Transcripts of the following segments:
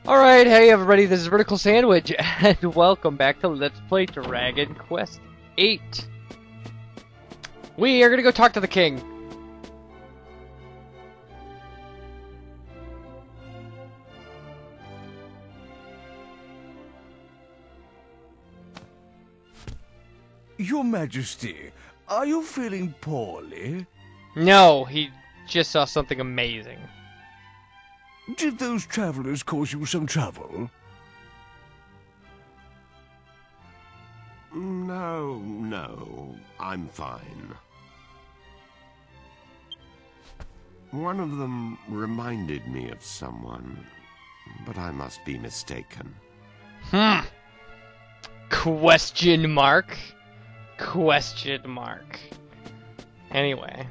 Alright, hey everybody, this is Vertical Sandwich, and welcome back to Let's Play Dragon Quest VIII. We are gonna go talk to the king. Your Majesty, are you feeling poorly? No, he just saw something amazing. Did those travelers cause you some trouble? No, I'm fine. One of them reminded me of someone, but I must be mistaken. Question mark? Question mark. Anyway.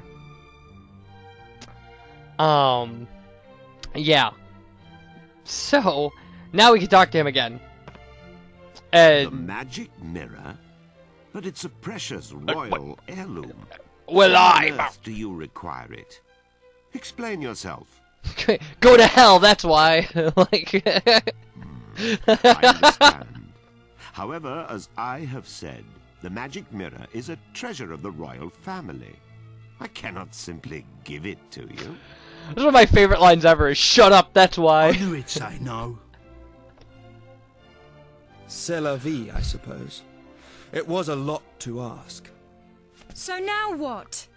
Yeah. So, now we can talk to him again. The magic mirror? But it's a precious royal heirloom. Well, Why on earth do you require it? Explain yourself. Go to hell, that's why. Like... I understand. However, as I have said, the magic mirror is a treasure of the royal family. I cannot simply give it to you. That's one of my favorite lines ever, is shut up, that's why. I knew it'd say no. C'est la vie, I suppose. It was a lot to ask. So now what?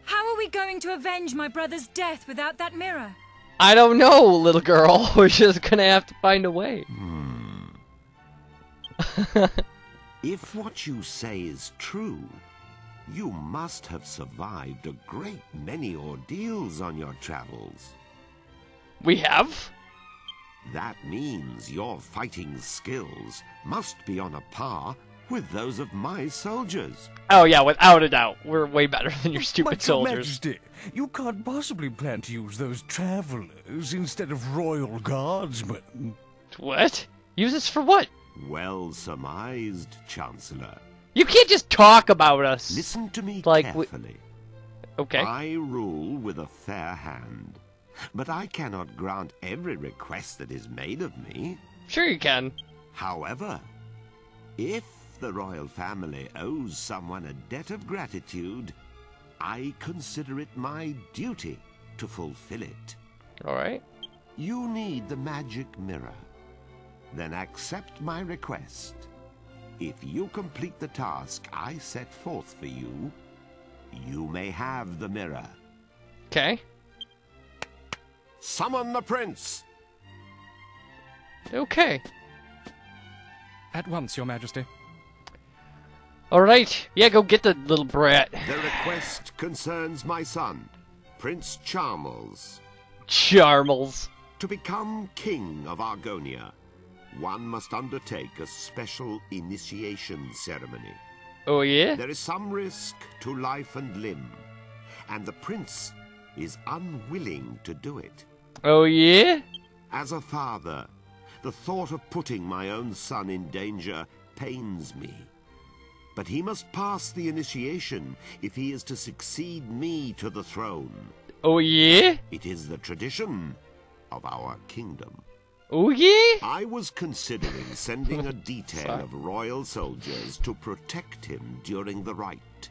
How are we going to avenge my brother's death without that mirror? I don't know, little girl. We're just gonna have to find a way. If what you say is true, you must have survived a great many ordeals on your travels. We have? That means your fighting skills must be on a par with those of my soldiers. Oh yeah, without a doubt. We're way better than your stupid But Your soldiers. Majesty, you can't possibly plan to use those travelers instead of royal guardsmen. What? Use this for what? Well surmised, Chancellor. You can't just talk about us. Listen to me Like, carefully. Okay. I rule with a fair hand, but I cannot grant every request that is made of me. Sure you can. However, if the royal family owes someone a debt of gratitude, I consider it my duty to fulfill it. Alright. You need the magic mirror. Then accept my request. If you complete the task I set forth for you, you may have the mirror. Okay. Summon the prince! Okay. At once, Your Majesty. Alright. Yeah, go get the little brat. The request concerns my son, Prince Charmles. Charmles. To become king of Argonia, one must undertake a special initiation ceremony. Oh yeah? There is some risk to life and limb, and the prince is unwilling to do it. Oh yeah? As a father, the thought of putting my own son in danger pains me. But he must pass the initiation if he is to succeed me to the throne. Oh yeah? It is the tradition of our kingdom. Oh yeah? I was considering sending a detail of royal soldiers to protect him during the rite.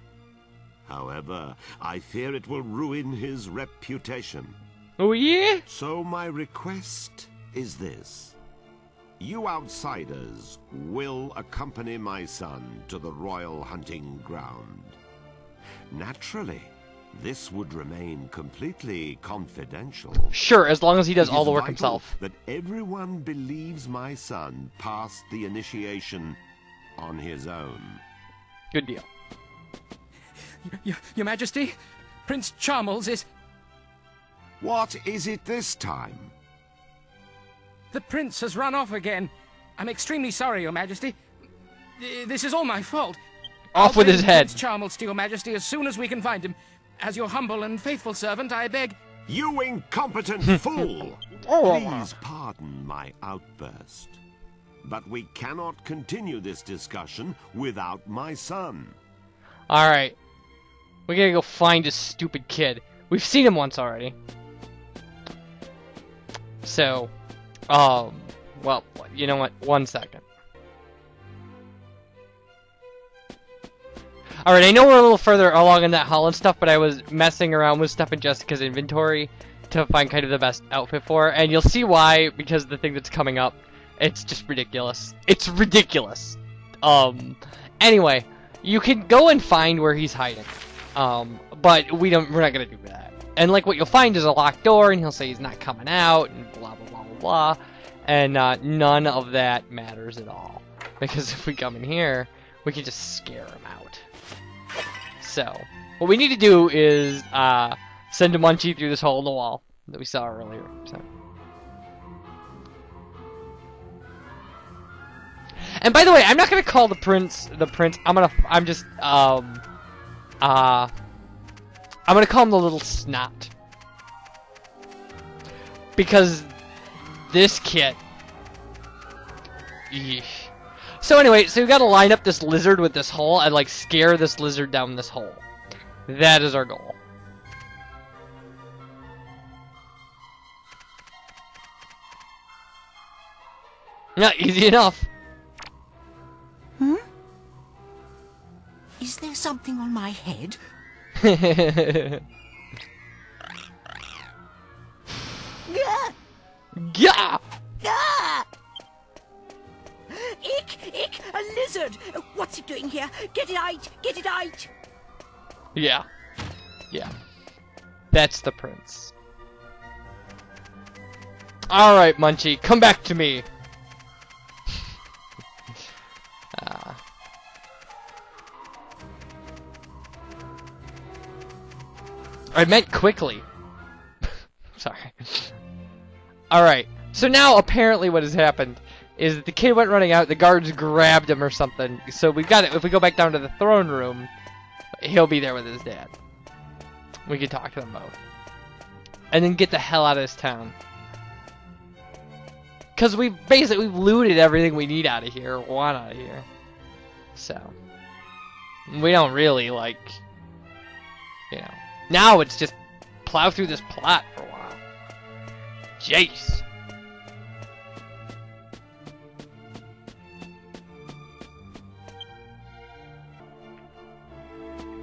However, I fear it will ruin his reputation. Oh yeah? So my request is this. You outsiders will accompany my son to the royal hunting ground. Naturally, this would remain completely confidential. Sure, as long as he does It all is the work vital himself. that everyone believes my son passed the initiation on his own. Good deal. Your Majesty, Prince Charmles is... What is it this time? The prince has run off again. I'm extremely sorry, Your Majesty. This is all my fault. Off with his head. Prince Charmles to Your Majesty as soon as we can find him. As your humble and faithful servant, I beg... You incompetent fool! Please pardon my outburst. But we cannot continue this discussion without my son. Alright. We gotta go find this stupid kid. We've seen him once already. So, Well, you know what? 1 second. Alright, I know we're a little further along in that hall and stuff, but I was messing around with stuff in Jessica's inventory to find kind of the best outfit for her, and you'll see why, because the thing that's coming up, it's just ridiculous. It's ridiculous. Anyway, you can go and find where he's hiding. But we're not gonna do that. And like what you'll find is a locked door, and he'll say he's not coming out, and blah blah blah blah blah. And none of that matters at all. Because if we come in here, we can just scare him out. So, what we need to do is send a Munchie through this hole in the wall that we saw earlier. So. And by the way, I'm not gonna call the prince. I'm gonna call him the little snot, because this kid. Yeesh. So anyway, so we gotta line up this lizard with this hole and like scare this lizard down this hole. That is our goal. Yeah, easy enough. Hmm? Is there something on my head? Gah! Yeah! Ah! Ick! A lizard! What's it doing here? Get it out! Get it out! Yeah. Yeah. That's the prince. Alright, Munchie, come back to me! I meant quickly. Sorry. Alright, so now apparently what has happened is that the kid went running out, the guards grabbed him or something, so we've got it. If we go back down to the throne room, he'll be there with his dad. We can talk to them both. And then get the hell out of this town. Because we've looted everything we need out of here, want out of here. So, we don't really, like, you know. Now it's just plow through this plot for a while. Jace.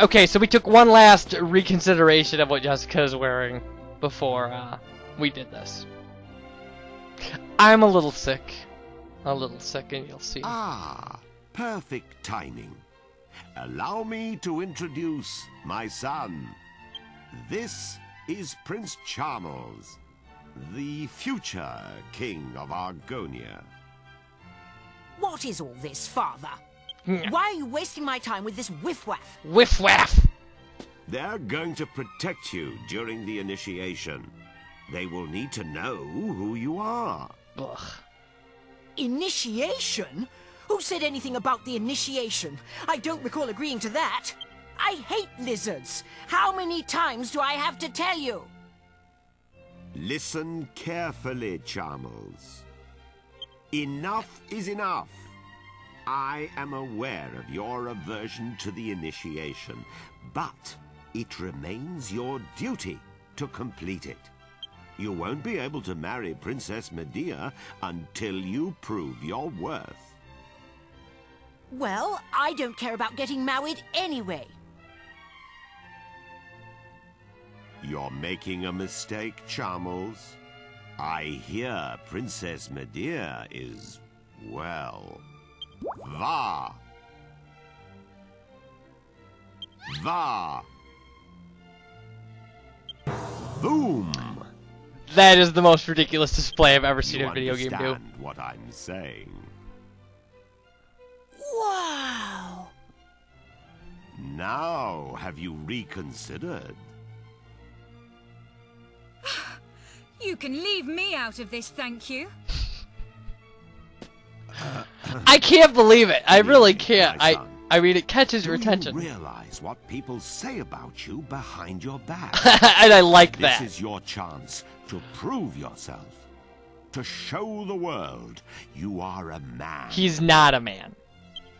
Okay, so we took one last reconsideration of what Jessica's wearing before we did this. I'm a little sick. And you'll see. Ah, perfect timing. Allow me to introduce my son. This is Prince Charmles, the future king of Argonia. What is all this, father? Why are you wasting my time with this whiff-waff? Whiff-waff! They're going to protect you during the initiation. They will need to know who you are. Ugh. Initiation? Who said anything about the initiation? I don't recall agreeing to that. I hate lizards. How many times do I have to tell you? Listen carefully, Charmles. Enough is enough. I am aware of your aversion to the initiation, but it remains your duty to complete it. You won't be able to marry Princess Medea until you prove your worth. Well, I don't care about getting married anyway. You're making a mistake, Charmles. I hear Princess Medea is, well, VA-VA-VOOM. That is the most ridiculous display I've ever seen You a video game do. understand what I'm saying? Wow! Now, have you reconsidered? You can leave me out of this, thank you. I can't believe it. I really can't. My son, I mean, it catches your do attention. you realize what people say about you behind your back? And I like that. This is your chance to prove yourself. To show the world you are a man. He's not a man.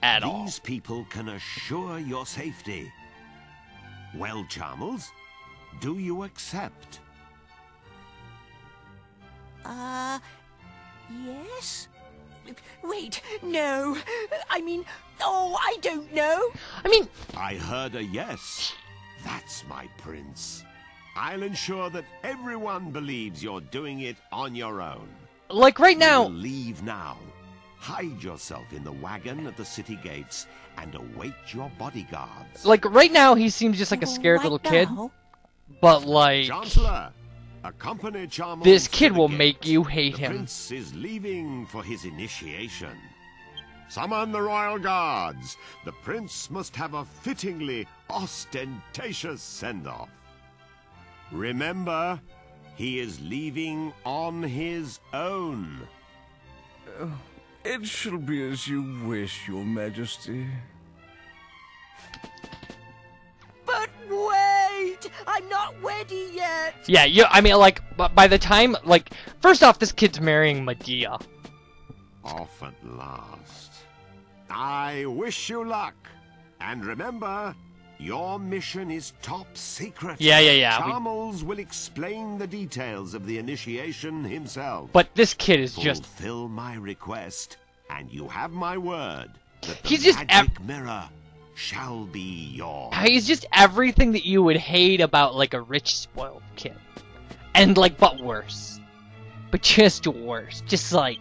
At all. These people can assure your safety. Well, Charmles, do you accept? Yes? Wait, no. I mean, oh, I don't know. I mean, I heard a yes. That's my prince. I'll ensure that everyone believes you're doing it on your own. like right now, You'll leave now. Hide yourself in the wagon at the city gates and await your bodyguards. like right now, he seems just like a scared little kid. now? But like, Chancellor, accompany Charmles this to kid the will gate. make you hate The him. prince is leaving for his initiation. Summon the royal guards. The prince must have a fittingly ostentatious send-off. Remember, he is leaving on his own. It shall be as you wish, Your Majesty. But wait! I'm not ready yet! Yeah, I mean, like, by the time, like, first off, this kid's marrying Medea. Off at last. I wish you luck. And remember, your mission is top secret. Yeah. Charmles will explain the details of the initiation himself. But this kid is just... Fulfill my request, and you have my word that the He's just magic mirror shall be yours. He's just everything that you would hate about, like, a rich, spoiled kid. And, like, but worse. But just worse. Just, like...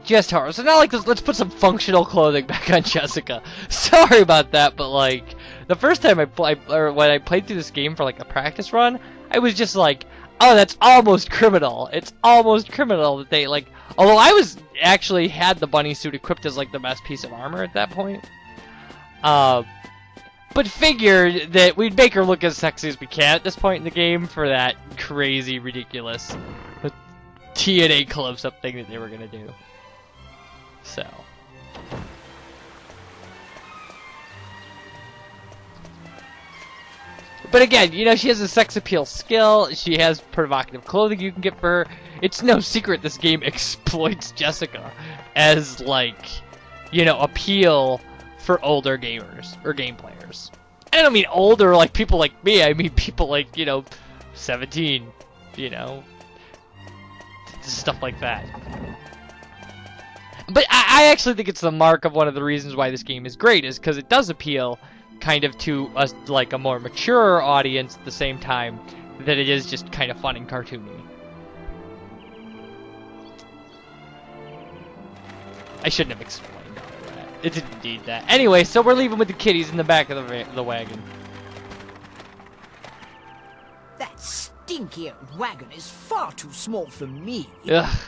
Just horror. So now, like, let's put some functional clothing back on Jessica. Sorry about that, but, like... The first time when I played through this game for, like, a practice run, I was just like, oh, that's almost criminal. It's almost criminal that they, like... Although I actually had the bunny suit equipped as, like, the best piece of armor at that point. But figured that we'd make her look as sexy as we can at this point in the game for that crazy, ridiculous TNA close-up thing that they were gonna do. So. But again, you know, she has a sex appeal skill, she has provocative clothing you can get for her. It's no secret this game exploits Jessica as, like, you know, appeal for older gamers, or game players. I don't mean older like people like me, I mean people like, you know, 17, you know, stuff like that. But I actually think it's the mark of one of the reasons why this game is great, is because it does appeal kind of to a, like, a more mature audience at the same time that it is just kind of fun and cartoony. I shouldn't have explained all that. It didn't need that. Anyway, so we're leaving with the kiddies in the back of the wagon. That stinky old wagon is far too small for me. Ugh.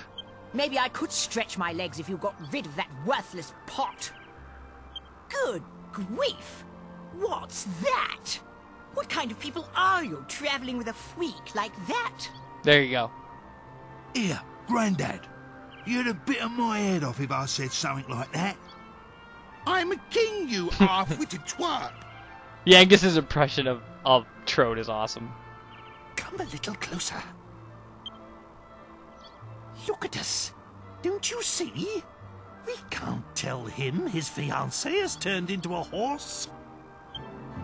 Maybe I could stretch my legs if you got rid of that worthless pot. Good grief! What's that? What kind of people are you, traveling with a freak like that? There you go. Here, Grandad. You'd have bitten my head off if I said something like that. I'm a king, you half-witted twat. Yeah, Angus's impression of Trode is awesome. Come a little closer. Look at us. Don't you see? We can't tell him his fiancée has turned into a horse.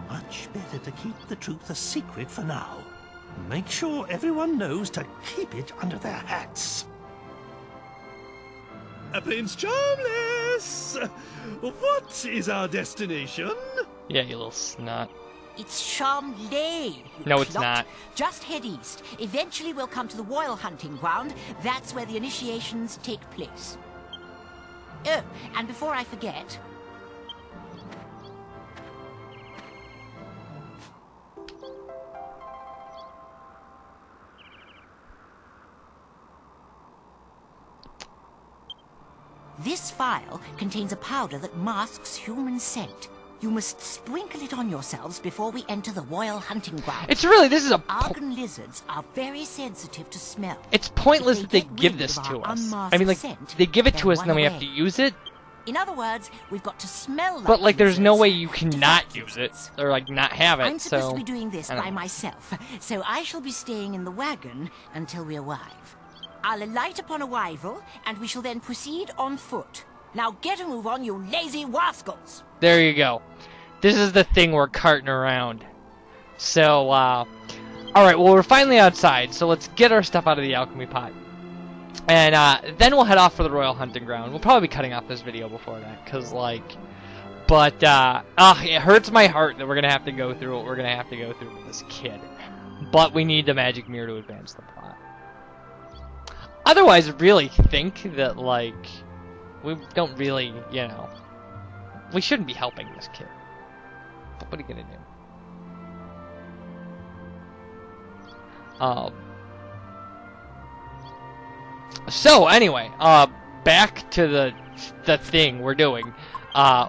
Much better to keep the truth a secret for now. Make sure everyone knows to keep it under their hats. Prince Charmles! What is our destination? Yeah, you little snot. It's Charmles, you No, it's clot. not. Just head east. Eventually we'll come to the royal hunting ground. That's where the initiations take place. Oh, and before I forget... This vial contains a powder that masks human scent. You must sprinkle it on yourselves before we enter the royal hunting ground. It's really, this is a... Argon lizards are very sensitive to smell. It's pointless If that they get give rid this of to our us. unmasked I mean, like, scent, they give it to they'll us and then we run have to away. use it. In other words, we've got to smell like But, like, there's no lizards way you to can fight not use it. lizards. Or, like, not have it, I'm supposed so... to be doing this I don't by know. myself, so I shall be staying in the wagon until we arrive. I'll alight upon arrival, and we shall then proceed on foot. Now get a move on, you lazy rascals! There you go. This is the thing we're carting around. So, alright, well, we're finally outside, so let's get our stuff out of the alchemy pot. And then we'll head off for the Royal Hunting Ground. We'll probably be cutting off this video before that, because, like... But, it hurts my heart that we're going to have to go through what we're going to have to go through with this kid. But we need the magic mirror to advance the plot. Otherwise, I really think that, like, we don't really, you know... We shouldn't be helping this kid. But what are you going to do? So, anyway, back to the thing we're doing.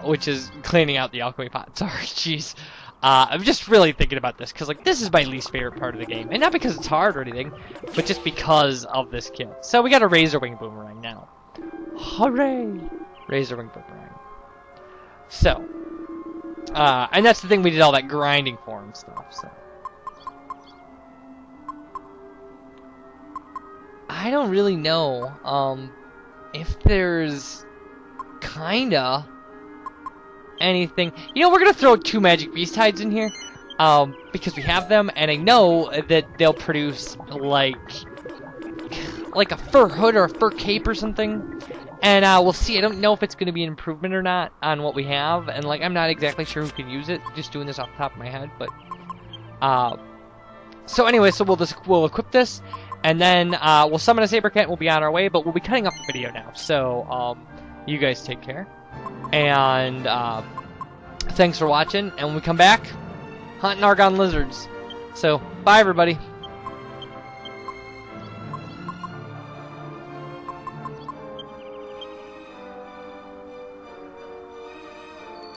Which is cleaning out the alchemy pot. Sorry, jeez. I'm just really thinking about this, because, like, this is my least favorite part of the game. And not because it's hard or anything, but just because of this kid. So we got a razor wing boomerang now. Hooray! Razor wing boomerang. So. And that's the thing we did all that grinding for and stuff, so. I don't really know, if there's kinda anything. You know, we're gonna throw 2 magic beast hides in here, because we have them, and I know that they'll produce like a fur hood or a fur cape or something. And we'll see. I don't know if it's gonna be an improvement or not on what we have, and like I'm not exactly sure who can use it. Just doing this off the top of my head, but so anyway, so we'll equip this, and then we'll summon a saber cat. And we'll be on our way, but we'll be cutting off the video now. So you guys take care. And thanks for watching, and when we come back, hunting Argon lizards. So, bye everybody.